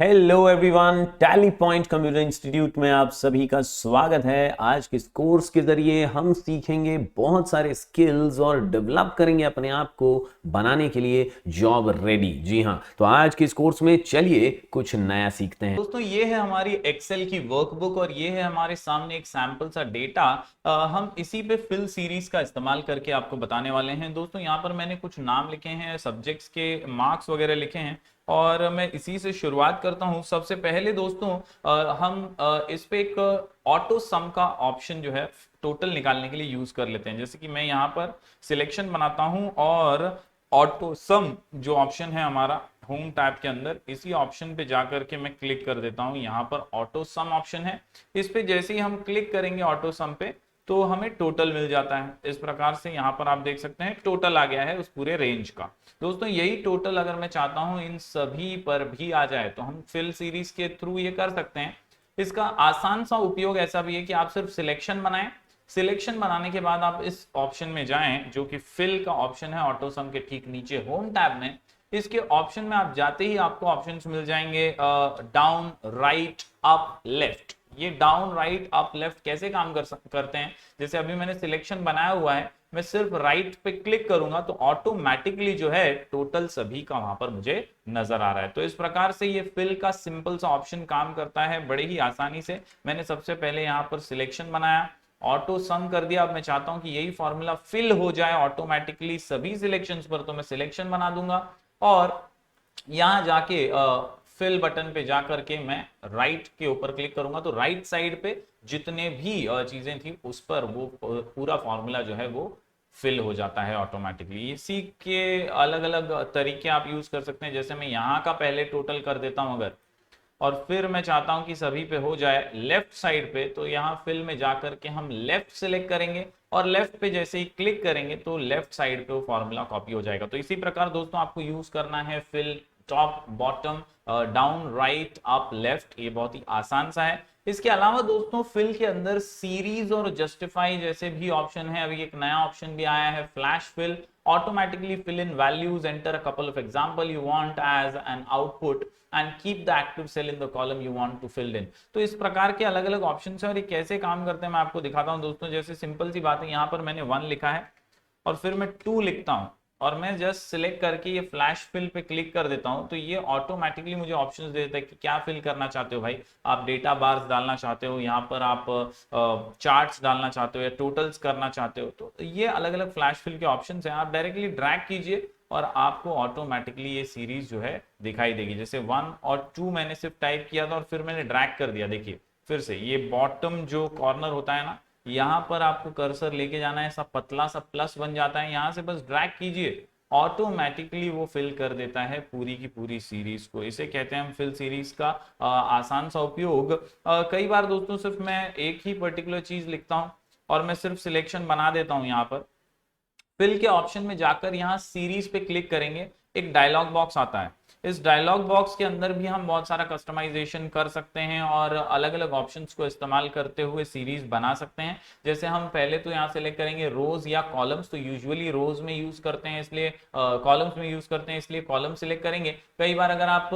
Hello everyone, tally point computer institute में आप सभी का स्वागत है। आज के इस कोर्स के जरिए हम सीखेंगे बहुत सारे स्किल्स और डेवलप करेंगे अपने आप को बनाने के लिए जॉब रेडी। जी हाँ, तो आज के इस कोर्स में चलिए कुछ नया सीखते हैं। दोस्तों ये है हमारी एक्सेल की वर्कबुक और ये है हमारे सामने एक सैंपल सा डेटा। हम इसी पे फिल सीरीज का इस्तेमाल करके आपको बताने वाले हैं। दोस्तों यहाँ पर मैंने कुछ नाम लिखे हैं, सब्जेक्ट्स के मार्क्स वगैरह लिखे हैं और मैं इसी से शुरुआत करता हूँ। सबसे पहले दोस्तों हम इस पे एक ऑटो सम का ऑप्शन जो है टोटल निकालने के लिए यूज कर लेते हैं। जैसे कि मैं यहाँ पर सिलेक्शन बनाता हूँ और ऑटो सम जो ऑप्शन है हमारा होम टैब के अंदर, इसी ऑप्शन पे जाकर के मैं क्लिक कर देता हूं। यहाँ पर ऑटो सम ऑप्शन है, इस पे जैसे ही हम क्लिक करेंगे ऑटो सम पे तो हमें टोटल मिल जाता है। इस प्रकार से यहाँ पर आप देख सकते हैं टोटल आ गया है उस पूरे रेंज का। दोस्तों यही टोटल अगर मैं चाहता हूं इन सभी पर भी आ जाए तो हम फिल सीरीज के थ्रू ये कर सकते हैं। इसका आसान सा उपयोग ऐसा भी है कि आप सिर्फ सिलेक्शन बनाएं। सिलेक्शन बनाने के बाद आप इस ऑप्शन में जाएं जो कि फिल का ऑप्शन है ऑटो सम के ठीक नीचे होम टैब में। इसके ऑप्शन में आप जाते ही आपको ऑप्शंस मिल जाएंगे डाउन, राइट, अप, लेफ्ट। ये डाउन, राइट, अप, लेफ्ट कैसे काम करते हैं, जैसे अभी मैंने सिलेक्शन बनाया हुआ है, मैं सिर्फ राइट पे क्लिक करूंगा तो ऑटोमेटिकली जो है टोटल सभी का वहां पर मुझे नजर आ रहा है। तो इस प्रकार से ये फिल का सिंपल सा ऑप्शन काम करता है बड़े ही आसानी से। मैंने सबसे पहले यहाँ पर सिलेक्शन बनाया, ऑटो सम कर दिया। अब मैं चाहता हूं कि यही फॉर्मूला फिल हो जाए ऑटोमेटिकली सभी सिलेक्शंस पर, तो मैं सिलेक्शन बना दूंगा और यहां जाके फिल बटन पे जाकर के मैं राइट के ऊपर क्लिक करूंगा तो राइट साइड पे जितने भी चीजें थी उस पर वो पूरा फॉर्मूला जो है वो फिल हो जाता है ऑटोमेटिकली। इसी के अलग अलग तरीके आप यूज कर सकते हैं। जैसे मैं यहाँ का पहले टोटल कर देता हूं अगर, और फिर मैं चाहता हूं कि सभी पे हो जाए लेफ्ट साइड पे, तो यहाँ फिल में जाकर के हम लेफ्ट सिलेक्ट करेंगे और लेफ्ट पे जैसे ही क्लिक करेंगे तो लेफ्ट साइड पे वो फॉर्मूला कॉपी हो जाएगा। तो इसी प्रकार दोस्तों आपको यूज करना है fill, top, bottom, down, right, up, left. ये बहुत ही आसान सा है। इसके अलावा दोस्तों फिल के अंदर सीरीज और जस्टिफाई जैसे भी ऑप्शन है। अभी एक नया ऑप्शन भी आया है flash fill. automatically fill in values, enter a couple of example you want as an output and keep the active cell in the column you want to fill in। तो इस प्रकार के अलग अलग ऑप्शन है और ये कैसे काम करते हैं मैं आपको दिखाता हूं दोस्तों। जैसे सिंपल सी बात है, यहाँ पर मैंने 1 लिखा है और फिर मैं 2 लिखता हूं और मैं जस्ट सिलेक्ट करके ये फ्लैश फिल पे क्लिक कर देता हूं तो ये ऑटोमेटिकली मुझे ऑप्शंस दे देता है कि क्या फिल करना चाहते हो भाई। आप डेटा बार्स डालना चाहते हो, यहाँ पर आप चार्ट्स डालना चाहते हो या टोटल्स करना चाहते हो, तो ये अलग अलग फ्लैश फिल के ऑप्शंस हैं। आप डायरेक्टली ड्रैग कीजिए और आपको ऑटोमेटिकली ये सीरीज जो है दिखाई देगी। जैसे 1 और 2 मैंने सिर्फ टाइप किया था और फिर मैंने ड्रैग कर दिया। देखिए फिर से ये बॉटम जो कॉर्नर होता है ना, यहाँ पर आपको कर्सर लेके जाना है, ऐसा पतला सा प्लस बन जाता है, यहाँ से बस ड्रैग कीजिए, ऑटोमेटिकली वो फिल कर देता है पूरी की पूरी सीरीज को। इसे कहते हैं हम फिल सीरीज का आसान सा उपयोग। कई बार दोस्तों सिर्फ मैं एक ही पर्टिकुलर चीज लिखता हूं और मैं सिर्फ सिलेक्शन बना देता हूं। यहाँ पर फिल के ऑप्शन में जाकर यहाँ सीरीज पे क्लिक करेंगे, एक डायलॉग बॉक्स आता है। इस डायलॉग बॉक्स के अंदर भी हम बहुत सारा कस्टमाइजेशन कर सकते हैं और अलग अलग ऑप्शंस को इस्तेमाल करते हुए सीरीज बना सकते हैं। जैसे हम पहले तो यहाँ सेलेक्ट करेंगे रोज या कॉलम्स, तो यूजुअली रोज में यूज करते हैं इसलिए कॉलम्स में यूज करते हैं इसलिए कॉलम सिलेक्ट करेंगे। कई बार अगर आप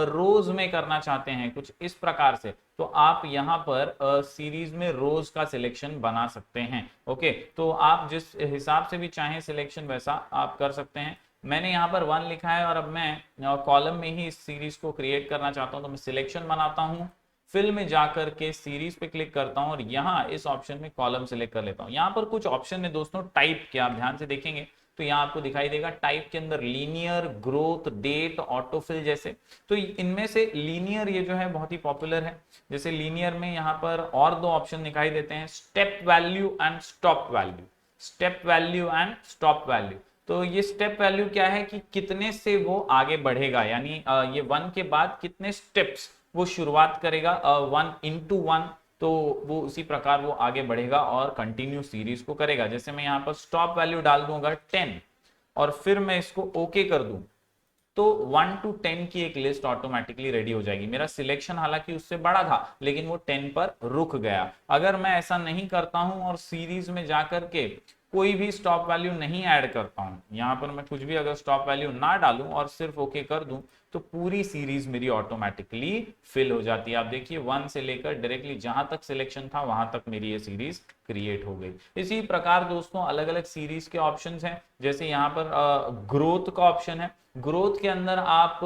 रोज में करना चाहते हैं कुछ इस प्रकार से तो आप यहाँ पर सीरीज में रोज का सिलेक्शन बना सकते हैं। ओके, तो आप जिस हिसाब से भी चाहें सिलेक्शन वैसा आप कर सकते हैं। मैंने यहाँ पर 1 लिखा है और अब मैं कॉलम में ही इस सीरीज को क्रिएट करना चाहता हूँ तो मैं सिलेक्शन बनाता हूँ, फिल में जाकर के सीरीज पे क्लिक करता हूँ और यहाँ इस ऑप्शन में कॉलम सिलेक्ट कर लेता हूँ। यहाँ पर कुछ ऑप्शन है दोस्तों टाइप के, आप ध्यान से देखेंगे तो यहाँ आपको दिखाई देगा टाइप के अंदर लीनियर, ग्रोथ, डेट, ऑटोफिल जैसे। तो इनमें से लीनियर ये जो है बहुत ही पॉपुलर है। जैसे लीनियर में यहाँ पर और 2 ऑप्शन दिखाई देते हैं, step value and stop value. Step value and stop value, तो ये स्टेप वैल्यू क्या है कि कितने से वो आगे बढ़ेगा, यानी ये 1 के बाद कितने स्टेप्स वो शुरुआत करेगा 1 into 1, तो वो उसी प्रकार वो आगे बढ़ेगा और कंटिन्यू सीरीज को करेगा। जैसे मैं यहाँ पर स्टॉप वैल्यू डाल दूंगा 10 और फिर मैं इसको ओके कर दूं तो 1 to 10 की एक लिस्ट ऑटोमेटिकली रेडी हो जाएगी। मेरा सिलेक्शन हालांकि उससे बड़ा था लेकिन वो 10 पर रुक गया। अगर मैं ऐसा नहीं करता हूं और सीरीज में जाकर के कोई भी स्टॉप वैल्यू नहीं ऐड करता हूं, यहां पर मैं कुछ भी अगर स्टॉप वैल्यू ना डालूं और सिर्फ ओके कर दूं तो पूरी सीरीज मेरी ऑटोमेटिकली फिल हो जाती है। आप देखिए 1 से लेकर डायरेक्टली जहां तक सिलेक्शन था वहां तक मेरी ये सीरीज क्रिएट हो गई। इसी प्रकार दोस्तों अलग अलग सीरीज के ऑप्शंस हैं, जैसे यहाँ पर ग्रोथ का ऑप्शन है। ग्रोथ के अंदर आप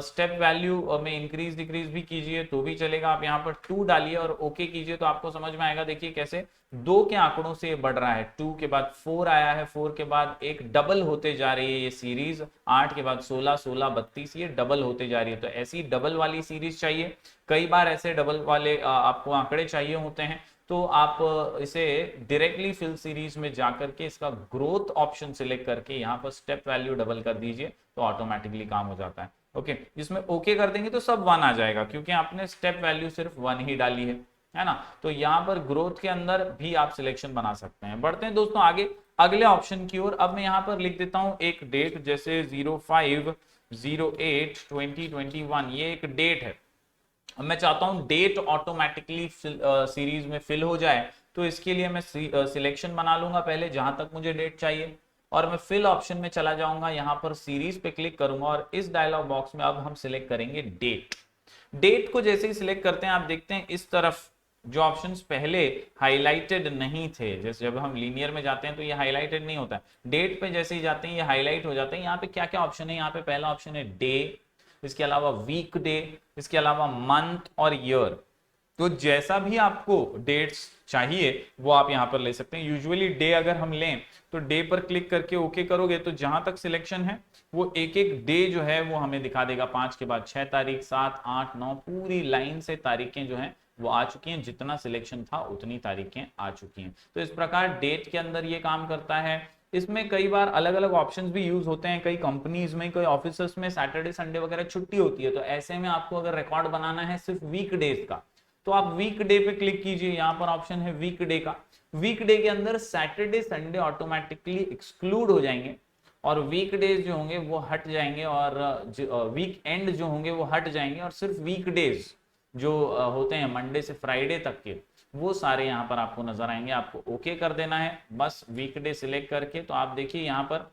स्टेप वैल्यू में इंक्रीज डिक्रीज भी कीजिए तो भी चलेगा। आप यहाँ पर 2 डालिए और ओके कीजिए तो आपको समझ में आएगा। देखिए कैसे 2 के आंकड़ों से ये बढ़ रहा है, 2 के बाद 4 आया है, 4 के बाद एक डबल होते जा रही है ये सीरीज, 8 के बाद 16, 16 32, ये डबल होते जा रही है। तो ऐसी डबल वाली सीरीज चाहिए, कई बार ऐसे डबल वाले आपको आंकड़े चाहिए होते हैं, तो आप इसे डायरेक्टली फिल सीरीज में जाकर के इसका ग्रोथ ऑप्शन सिलेक्ट करके यहाँ पर स्टेप वैल्यू डबल कर दीजिए तो ऑटोमेटिकली काम हो जाता है। ओके, जिसमें ओके कर देंगे तो सब 1 आ जाएगा क्योंकि आपने स्टेप वैल्यू सिर्फ 1 ही डाली है ना। तो यहाँ पर ग्रोथ के अंदर भी आप सिलेक्शन बना सकते हैं। बढ़ते हैं दोस्तों आगे अगले ऑप्शन की ओर। अब मैं यहाँ पर लिख देता हूँ एक डेट, जैसे 05/08/2021, ये एक डेट है। अब मैं चाहता हूं डेट ऑटोमेटिकली सीरीज में फिल हो जाए, तो इसके लिए मैं सिलेक्शन बना लूंगा पहले जहां तक मुझे डेट चाहिए, और मैं फिल ऑप्शन में चला जाऊंगा, यहां पर सीरीज पे क्लिक करूंगा और इस डायलॉग बॉक्स में अब हम सिलेक्ट करेंगे डेट। डेट को जैसे ही सिलेक्ट करते हैं आप देखते हैं इस तरफ जो ऑप्शंस पहले हाईलाइटेड नहीं थे, जैसे जब हम लीनियर में जाते हैं तो ये हाईलाइटेड नहीं होता है, डेट पे जैसे ही जाते हैं ये हाईलाइट हो जाते हैं। यहाँ पे क्या क्या ऑप्शन है, यहाँ पे पहला ऑप्शन है डे, इसके अलावा वीक डे, इसके अलावा मंथ और ईयर। तो जैसा भी आपको डेट्स चाहिए वो आप यहां पर ले सकते हैं। यूजुअली डे अगर हम लें तो डे पर क्लिक करके ओके करोगे तो जहां तक सिलेक्शन है वो एक एक डे जो है वो हमें दिखा देगा। 5 के बाद 6 तारीख, 7, 8, 9, पूरी लाइन से तारीखें जो हैं वो आ चुकी हैं, जितना सिलेक्शन था उतनी तारीखें आ चुकी हैं। तो इस प्रकार डेट के अंदर ये काम करता है। इसमें कई बार अलग अलग ऑप्शंस भी यूज होते हैं, कई कंपनीज में, कई ऑफिस में सैटरडे संडे वगैरह छुट्टी होती है, तो ऐसे में आपको अगर रिकॉर्ड बनाना है सिर्फ वीक डेज का तो आप वीक डे पे क्लिक कीजिए। यहाँ पर ऑप्शन है वीक डे का। वीक डे के अंदर सैटरडे संडे ऑटोमेटिकली एक्सक्लूड हो जाएंगे और वीक डेज जो होंगे वो हट जाएंगे, और वीक एंड जो होंगे वो हट जाएंगे, और सिर्फ वीक डेज जो होते हैं मंडे से फ्राइडे तक के वो सारे यहाँ पर आपको नजर आएंगे। आपको ओके कर देना है बस वीकडे सिलेक्ट करके। तो आप देखिए यहाँ पर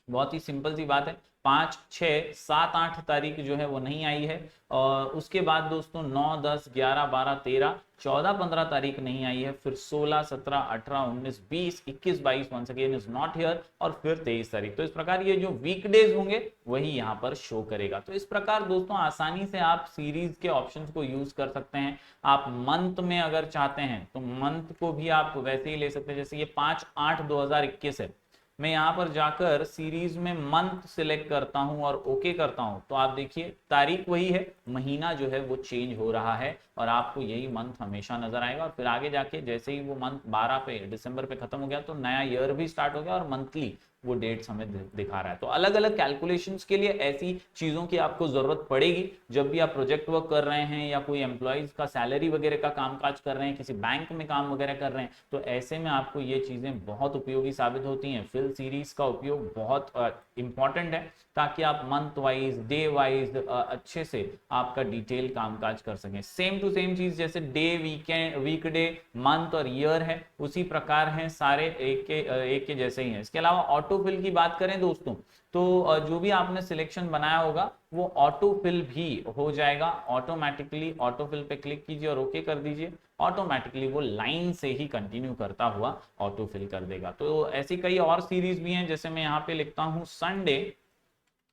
बहुत ही सिंपल सी बात है, 5, 6, 7, 8 तारीख जो है वो नहीं आई है, और उसके बाद दोस्तों 9, 10, 11, 12, 13, 14, 15 तारीख नहीं आई है, फिर 16, 17, 18, 19, 20, 21, 22 once again is not here, और फिर 23 तारीख। तो इस प्रकार ये जो वीकडेज होंगे वही यहाँ पर शो करेगा। तो इस प्रकार दोस्तों आसानी से आप सीरीज के ऑप्शंस को यूज कर सकते हैं। आप मंथ में अगर चाहते हैं तो मंथ को भी आप वैसे ही ले सकते हैं, जैसे ये 5/8/2021 है, मैं यहां पर जाकर सीरीज में मंथ सिलेक्ट करता हूं और ओके करता हूं, तो आप देखिए तारीख वही है, महीना जो है वो चेंज हो रहा है और आपको यही मंथ हमेशा नजर आएगा। और फिर आगे जाके जैसे ही वो मंथ 12 पे दिसंबर पे खत्म हो गया तो नया ईयर भी स्टार्ट हो गया और मंथली वो डेट्स हमें दिखा रहा है। तो अलग अलग कैलकुलेशंस के लिए ऐसी चीजों की आपको जरूरत पड़ेगी जब भी आप प्रोजेक्ट वर्क कर रहे हैं या कोई एम्प्लॉइज का सैलरी वगैरह का कामकाज कर रहे हैं, किसी बैंक में काम वगैरह कर रहे हैं, तो ऐसे में आपको ये चीजें बहुत उपयोगी साबित होती हैं। फिल सीरीज का उपयोग बहुत इंपॉर्टेंट है ताकि आप मंथ वाइज, डे वाइज अच्छे से आपका डिटेल कामकाज कर सकें। सेम टू सेम चीज जैसे डे, वीकेंड, वीकडे, मंथ और ईयर है, उसी प्रकार हैं सारे एक के जैसे ही हैं। इसके अलावा ऑटो फिल की बात करें दोस्तों तो जो भी आपने सिलेक्शन बनाया होगा वो ऑटो फिल भी हो जाएगा ऑटोमेटिकली। ऑटो फिल पे क्लिक कीजिए और ओके कर दीजिए, ऑटोमेटिकली वो लाइन से ही कंटिन्यू करता हुआ ऑटो फिल कर देगा। तो ऐसी कई और सीरीज भी हैं, जैसे मैं यहाँ पे लिखता हूँ संडे,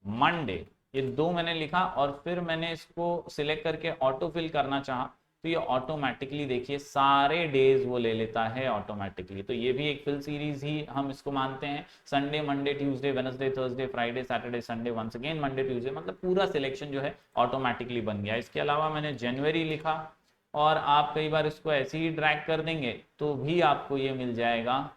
मंडे, ये 2 मैंने लिखा और फिर मैंने इसको सिलेक्ट करके ऑटो फिल करना चाहा तो ये ऑटोमेटिकली देखिए सारे डेज वो ले लेता है ऑटोमेटिकली। तो ये भी एक फिल सीरीज ही हम इसको मानते हैं। Sunday, Monday, Tuesday, Wednesday, Thursday, Friday, Saturday, Sunday, once again Monday, Tuesday, मतलब पूरा सिलेक्शन जो है ऑटोमेटिकली बन गया। इसके अलावा मैंने जनवरी लिखा और आप कई बार इसको ऐसे ही ड्रैग कर देंगे तो भी आपको ये मिल जाएगा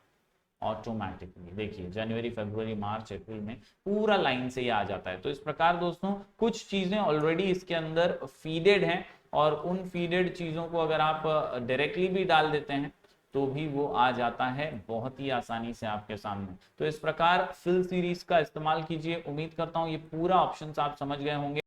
ऑटोमेटिकली। देखिए जनवरी, फरवरी, मार्च, अप्रैल में पूरा लाइन से ये आ जाता है। तो इस प्रकार दोस्तों कुछ चीजें ऑलरेडी इसके अंदर फीडेड हैं और उन फीडेड चीजों को अगर आप डायरेक्टली भी डाल देते हैं तो भी वो आ जाता है बहुत ही आसानी से आपके सामने। तो इस प्रकार फिल सीरीज का इस्तेमाल कीजिए। उम्मीद करता हूं ये पूरा ऑप्शंस आप समझ गए होंगे।